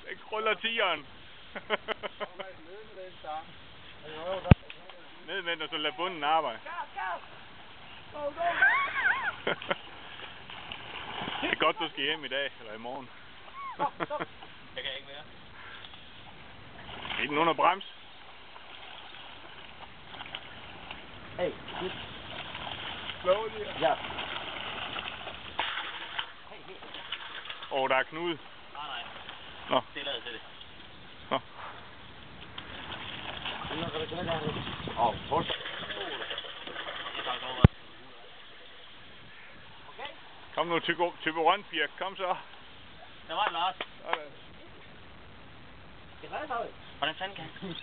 Det krøller tigeren. Nedvendt og så lad bunden arbejde. Det er godt, du skal hjem i dag, eller i morgen. Jeg kan ikke mere. Ikke nogen at bremse. Hey, Slowly. ja. Der er knude. Nej. Nå. Det lader til det. Nå. Hold da. Kom nu, type rønpirk. Kom så. Der var en Lars. Sådan. Hvordan fanden kan han?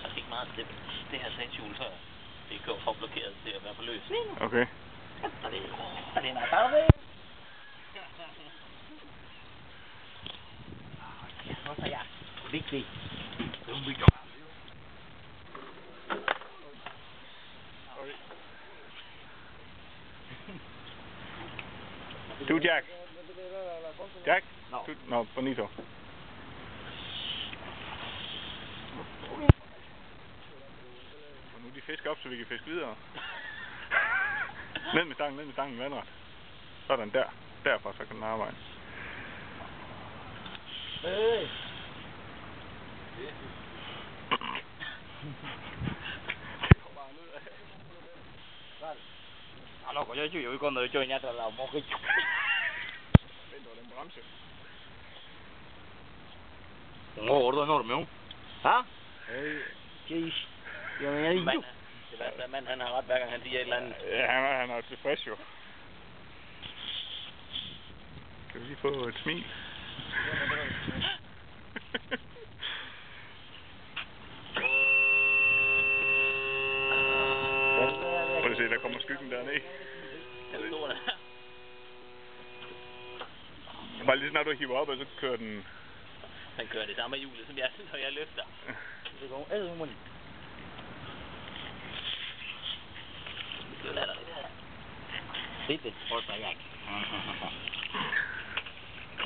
Jeg fik meget det her satsjul før. Det kan jo få blokeret til at være for løs. Okay. Og det er meget farve. Så ja. Vigtigt. Du, Jack. Jack? No. No, bonito. Og nu er de fisker op, så vi kan fiske videre. Ned med stangen, vandret. Sådan der. Derfra, så kan den arbejde. Hey. Det går bare nedad. Alo, có chơi chịu con người chơi nha, là một cái Vent over den bremse. ngộ rồi enorme, jo. Hả? Hey. Jeez. Jamen, jeg er Mand, det værste er, at mand han har ret, hver gang han siger et eller andet. Ja, han er tilfreds jo. Kan vi lige få et smil? Prøv at se, der kommer skyggen dernede. Den er stor, der. Bare lige snart du hiver op, og så kører den... Han kører det samme hjulet, som jeg, når jeg løfter. Det går æd umund. Det er lidt her. Det er hold da, Jack.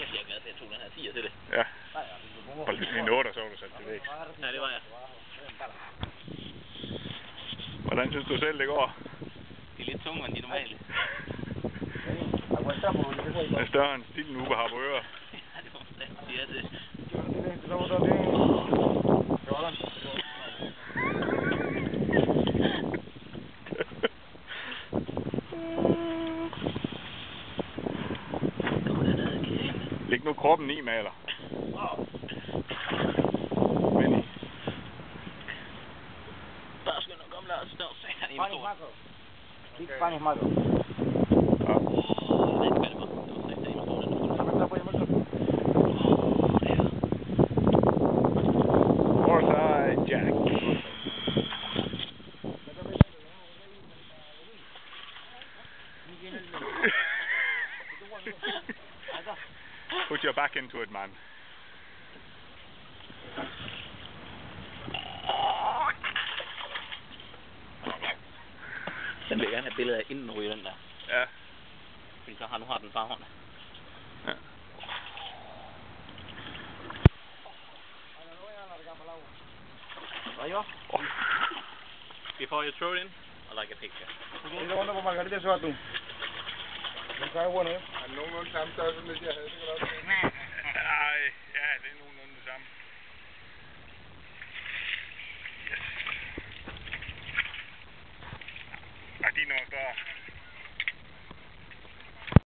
Jeg bliver glad for, at jeg tog den her 10'er til det. Ja. Hold en 8, så var du sat til væk. Ja, det var jeg. Hvordan synes du selv, det går? Det er lidt tungere end de normale. Den er større end stilen uge har på ører. Ja, det må man sige, det. Læg nu kroppen i, maler. Men i. Bare skynd nok om, Lars. Der er satan i motoren. Spanish Mago. Ja. Jeg ved ikke, hvad det var. Der var satan i motoren. Orside Jack. Put your back into it, man. Den vil jeg gerne have billeder af, inden ryger den der. Ja. Fordi så har den bare hånd. Ja. Before you throw it in, I like a picture. Ito ko na po Margarita sa ato. Kaya ko na yun. Nogenlunde samme størrelse, som jeg havde. Nej, ja, det er nogenlunde det samme. Yes. Ej, de er nok større.